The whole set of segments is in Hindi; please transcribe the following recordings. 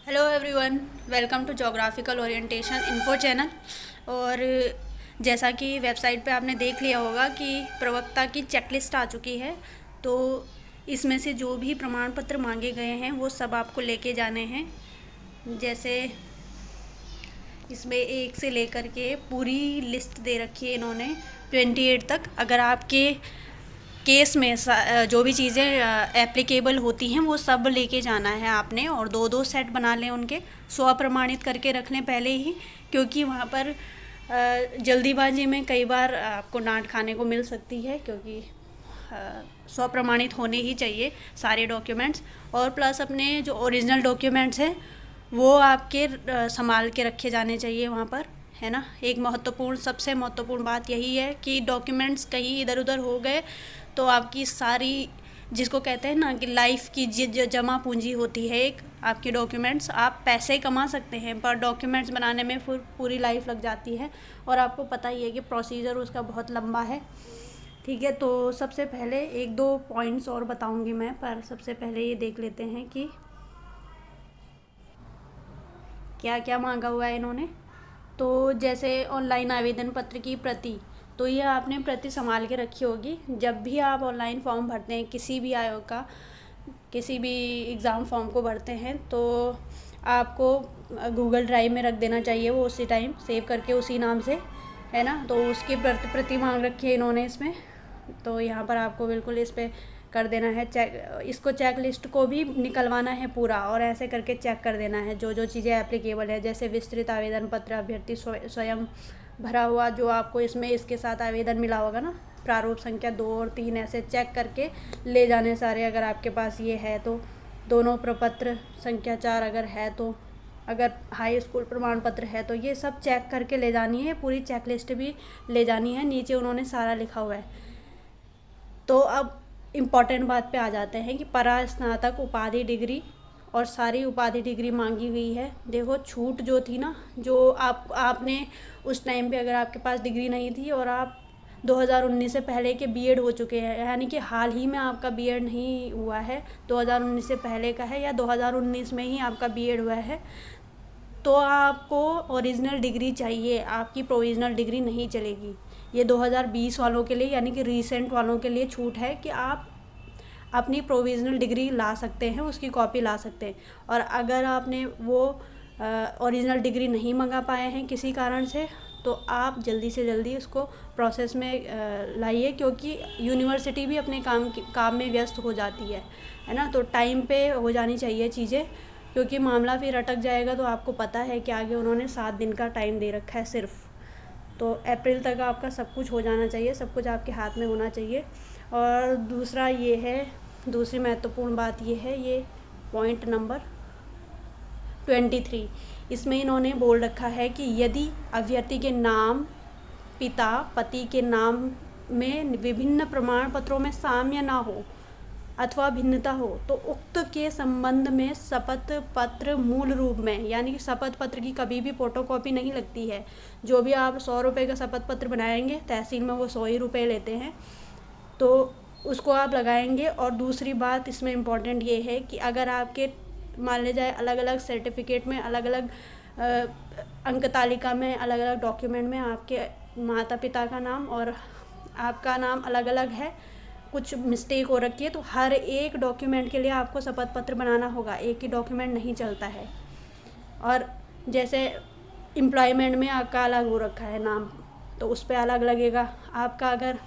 Hello everyone, welcome to geographical orientation info channel. और जैसा कि वेबसाइट पे आपने देख लिया होगा कि प्रवक्ता की चेकलिस्ट आ चुकी है। तो इसमें से जो भी प्रमाण पत्र मांगे गए हैं वो सब आपको लेके जाने हैं। जैसे इसमें 1 से लेकर के पूरी लिस्ट दे रखी है इन्होंने 28 तक। अगर आपके केस में जो भी चीज़ें एप्लीकेबल होती हैं वो सब लेके जाना है आपने, और 2-2 सेट बना लें उनके, स्वप्रमाणित करके रख लें पहले ही, क्योंकि वहाँ पर जल्दीबाजी में कई बार आपको डांट खाने को मिल सकती है, क्योंकि स्वप्रमाणित होने ही चाहिए सारे डॉक्यूमेंट्स। और प्लस अपने जो ओरिजिनल डॉक्यूमेंट्स हैं वो आपके संभाल के रखे जाने चाहिए वहाँ पर, है ना। एक सबसे महत्वपूर्ण बात यही है कि डॉक्यूमेंट्स कहीं इधर उधर हो गए तो आपकी सारी, जिसको कहते हैं ना कि लाइफ की जमा पूंजी होती है एक आपकी डॉक्यूमेंट्स। आप पैसे कमा सकते हैं पर डॉक्यूमेंट्स बनाने में पूरी लाइफ लग जाती है, और आपको पता ही है कि प्रोसीजर उसका बहुत लंबा है। ठीक है, तो सबसे पहले 1-2 पॉइंट्स और बताऊंगी मैं, पर सबसे पहले ये देख लेते हैं कि क्या क्या मांगा हुआ है इन्होंने। तो जैसे ऑनलाइन आवेदन पत्र की प्रति, तो ये आपने प्रति संभाल के रखी होगी। जब भी आप ऑनलाइन फॉर्म भरते हैं किसी भी आयोग का, किसी भी एग्ज़ाम फॉर्म को भरते हैं, तो आपको गूगल ड्राइव में रख देना चाहिए वो उसी टाइम सेव करके उसी नाम से, है ना। तो उसकी प्रति मांग रखी है इन्होंने इसमें। तो यहाँ पर आपको बिल्कुल इस पर कर देना है चेक, इसको चेक लिस्ट को भी निकलवाना है पूरा, और ऐसे करके चेक कर देना है जो जो चीज़ें एप्लीकेबल है। जैसे विस्तृत आवेदन पत्र अभ्यर्थी स्वयं भरा हुआ, जो आपको इसमें इसके साथ आवेदन मिला होगा ना, प्रारूप संख्या 2 और 3, ऐसे चेक करके ले जाने सारे, अगर आपके पास ये है तो। दोनों प्रपत्र संख्या 4 अगर है तो, अगर हाई स्कूल प्रमाण पत्र है तो, ये सब चेक करके ले जानी है। पूरी चेक लिस्ट भी ले जानी है, नीचे उन्होंने सारा लिखा हुआ है। तो अब इम्पॉर्टेंट बात पे आ जाते हैं कि परास्नातक उपाधि डिग्री, और सारी उपाधि डिग्री मांगी हुई है। देखो, छूट जो थी ना, जो आपने उस टाइम पे अगर आपके पास डिग्री नहीं थी और आप 2019 से पहले के बीएड हो चुके हैं, यानी कि हाल ही में आपका बीएड नहीं हुआ है, 2019 से पहले का है, या 2019 में ही आपका बीएड हुआ है, तो आपको ओरिजिनल डिग्री चाहिए, आपकी प्रोविज़नल डिग्री नहीं चलेगी। ये 2020 वालों के लिए, यानी कि रीसेंट वालों के लिए छूट है कि आप अपनी प्रोविज़नल डिग्री ला सकते हैं, उसकी कॉपी ला सकते हैं। और अगर आपने वो ओरिजिनल डिग्री नहीं मंगा पाए हैं किसी कारण से, तो आप जल्दी से जल्दी उसको प्रोसेस में लाइए, क्योंकि यूनिवर्सिटी भी अपने काम में व्यस्त हो जाती है ना। तो टाइम पे हो जानी चाहिए चीज़ें, क्योंकि मामला फिर अटक जाएगा। तो आपको पता है कि आगे उन्होंने 7 दिन का टाइम दे रखा है सिर्फ, तो अप्रैल तक आपका सब कुछ हो जाना चाहिए, सब कुछ आपके हाथ में होना चाहिए। और दूसरा ये है, दूसरी महत्वपूर्ण बात ये है, ये पॉइंट नंबर 23, इसमें इन्होंने बोल रखा है कि यदि अभ्यर्थी के नाम, पिता पति के नाम में विभिन्न प्रमाण पत्रों में साम्य ना हो अथवा भिन्नता हो, तो उक्त के संबंध में शपथ पत्र मूल रूप में, यानी कि शपथ पत्र की कभी भी फ़ोटोकॉपी नहीं लगती है। जो भी आप 100 रुपये का शपथ पत्र बनाएंगे, तहसील में वो 100 ही रुपये लेते हैं, तो उसको आप लगाएंगे। और दूसरी बात इसमें इम्पॉर्टेंट ये है कि अगर आपके मान ले जाए अलग अलग सर्टिफिकेट में, अलग अलग अंक तालिका में, अलग अलग डॉक्यूमेंट में आपके माता पिता का नाम और आपका नाम अलग अलग है, कुछ मिस्टेक हो रखी है, तो हर एक डॉक्यूमेंट के लिए आपको शपथ पत्र बनाना होगा, एक ही डॉक्यूमेंट नहीं चलता है। और जैसे एम्प्लॉयमेंट में आपका अलग हो रखा है नाम, तो उस पर अलग लगेगा। आपका अगर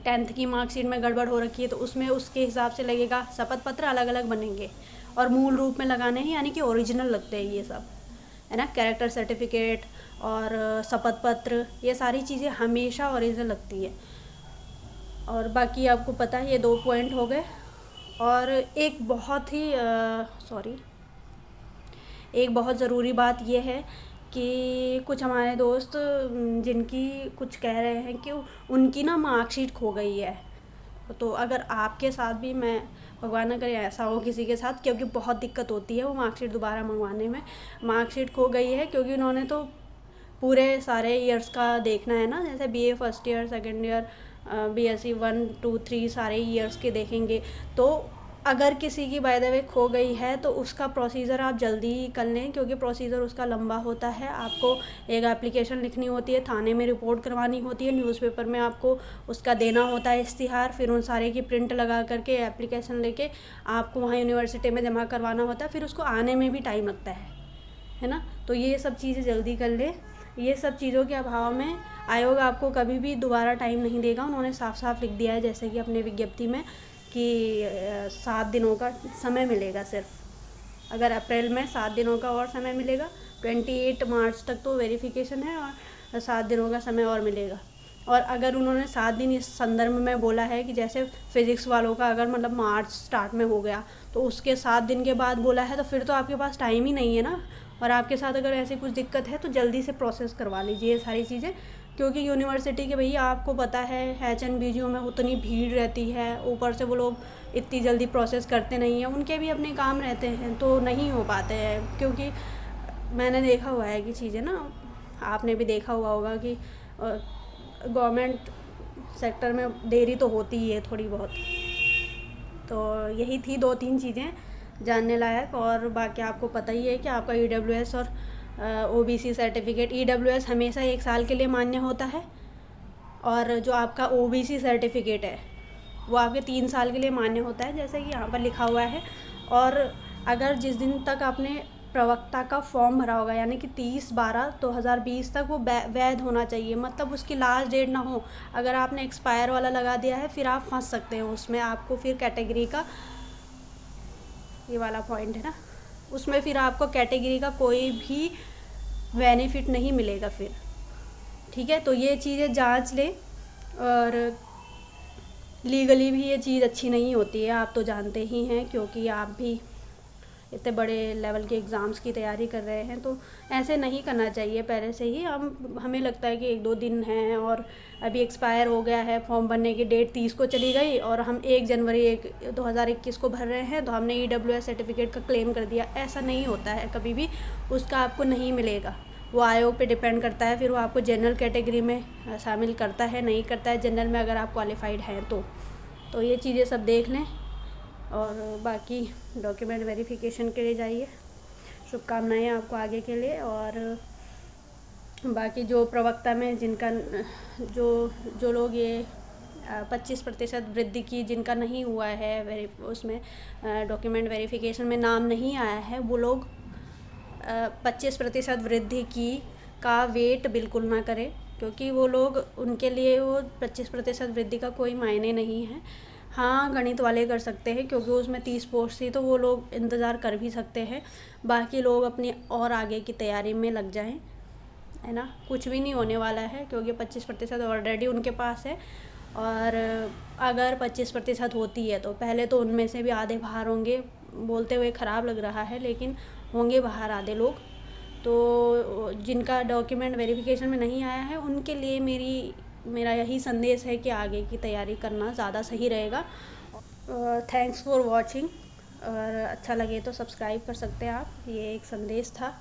10th की मार्कशीट में गड़बड़ हो रखी है तो उसमें उसके हिसाब से लगेगा। शपथ पत्र अलग अलग बनेंगे और मूल रूप में लगाने हैं, यानी कि ओरिजिनल लगते हैं ये सब, है ना। कैरेक्टर सर्टिफिकेट और शपथ पत्र, ये सारी चीज़ें हमेशा ओरिजिनल लगती है। और बाकी आपको पता है, ये 2 पॉइंट हो गए। और एक बहुत ज़रूरी बात ये है कि कुछ हमारे दोस्त जिनकी कुछ कह रहे हैं कि उनकी ना मार्कशीट खो गई है। तो अगर आपके साथ भी, मैं भगवान ना करे ऐसा हो किसी के साथ, क्योंकि बहुत दिक्कत होती है वो मार्कशीट दोबारा मंगवाने में। मार्कशीट खो गई है क्योंकि उन्होंने तो पूरे सारे ईयर्स का देखना है ना, जैसे BA first year, second year, BSc 1, 2, 3 सारे ईयर्स के देखेंगे। तो अगर किसी की बाय द वे खो गई है तो उसका प्रोसीजर आप जल्दी ही कर लें, क्योंकि प्रोसीजर उसका लंबा होता है। आपको एक एप्लीकेशन लिखनी होती है, थाने में रिपोर्ट करवानी होती है, न्यूज़पेपर में आपको उसका देना होता है इश्तिहार, फिर उन सारे की प्रिंट लगा करके एप्लीकेशन लेके आपको वहाँ यूनिवर्सिटी में जमा करवाना होता है, फिर उसको आने में भी टाइम लगता है ना। तो ये सब चीज़ें जल्दी कर लें। ये सब चीज़ों के अभाव में आयोग आपको कभी भी दोबारा टाइम नहीं देगा। उन्होंने साफ साफ लिख दिया है जैसे कि अपने विज्ञप्ति में कि 7 दिनों का समय मिलेगा सिर्फ। अगर अप्रैल में 7 दिनों का और समय मिलेगा, 28 मार्च तक तो वेरिफिकेशन है और 7 दिनों का समय और मिलेगा। और अगर उन्होंने 7 दिन इस संदर्भ में बोला है कि जैसे फ़िज़िक्स वालों का अगर मतलब मार्च स्टार्ट में हो गया तो उसके 7 दिन के बाद बोला है, तो फिर तो आपके पास टाइम ही नहीं है ना। और आपके साथ अगर ऐसी कुछ दिक्कत है तो जल्दी से प्रोसेस करवा लीजिए ये सारी चीज़ें, क्योंकि यूनिवर्सिटी के भैया आपको पता है HNBGU में उतनी भीड़ रहती है, ऊपर से वो लोग इतनी जल्दी प्रोसेस करते नहीं हैं, उनके भी अपने काम रहते हैं तो नहीं हो पाते हैं। क्योंकि मैंने देखा हुआ है कि चीज़ें ना, आपने भी देखा हुआ होगा कि गवर्नमेंट सेक्टर में देरी तो होती ही है थोड़ी बहुत। तो यही थी 2-3 चीज़ें जानने लायक। और बाकी आपको पता ही है कि आपका EWS और OBC सर्टिफिकेट, EWS हमेशा 1 साल के लिए मान्य होता है और जो आपका OBC सर्टिफिकेट है वो आपके 3 साल के लिए मान्य होता है, जैसे कि यहाँ पर लिखा हुआ है। और अगर जिस दिन तक आपने प्रवक्ता का फॉर्म भरा होगा, यानी कि 30/12/2020 तक वो वैध होना चाहिए, मतलब उसकी लास्ट डेट ना हो। अगर आपने एक्सपायर वाला लगा दिया है फिर आप फंस सकते हो उसमें, आपको फिर कैटेगरी का, ये वाला पॉइंट है ना, उसमें फिर आपको कैटेगरी का कोई भी बेनिफिट नहीं मिलेगा फिर। ठीक है, तो ये चीज़ें जांच लें। और लीगली भी ये चीज़ अच्छी नहीं होती है, आप तो जानते ही हैं, क्योंकि आप भी इतने बड़े लेवल के एग्ज़ाम्स की तैयारी कर रहे हैं, तो ऐसे नहीं करना चाहिए पहले से ही। हमें लगता है कि 1-2 दिन हैं और अभी एक्सपायर हो गया है, फॉर्म भरने की डेट 30 को चली गई और हम 1 जनवरी 2021 को भर रहे हैं, तो हमने EWS सर्टिफिकेट का क्लेम कर दिया। ऐसा नहीं होता है कभी भी, उसका आपको नहीं मिलेगा। वो आयोग पे डिपेंड करता है, फिर वो आपको जनरल कैटेगरी में शामिल करता है नहीं करता है, जनरल में अगर आप क्वालिफाइड हैं तो ये चीज़ें सब देख लें। और बाकी डॉक्यूमेंट वेरिफिकेशन के लिए जाइए। शुभकामनाएं आपको आगे के लिए। और बाकी जो प्रवक्ता में जिनका जो लोग ये 25% वृद्धि की जिनका नहीं हुआ है उसमें डॉक्यूमेंट वेरिफिकेशन में नाम नहीं आया है, वो लोग 25% वृद्धि की का वेट बिल्कुल ना करें, क्योंकि वो लोग, उनके लिए वो 25% वृद्धि का कोई मायने नहीं है। हाँ, गणित वाले कर सकते हैं क्योंकि उसमें 30 पोस्ट थी, तो वो लोग इंतज़ार कर भी सकते हैं। बाकी लोग अपनी और आगे की तैयारी में लग जाएं, है ना। कुछ भी नहीं होने वाला है, क्योंकि 25% ऑलरेडी उनके पास है। और अगर 25% होती है तो पहले तो उनमें से भी आधे बाहर होंगे। बोलते हुए ख़राब लग रहा है, लेकिन होंगे बाहर आधे लोग। तो जिनका डॉक्यूमेंट वेरिफिकेशन में नहीं आया है उनके लिए मेरा यही संदेश है कि आगे की तैयारी करना ज़्यादा सही रहेगा। Thanks for watching. और अच्छा लगे तो सब्सक्राइब कर सकते हैं आप। ये एक संदेश था।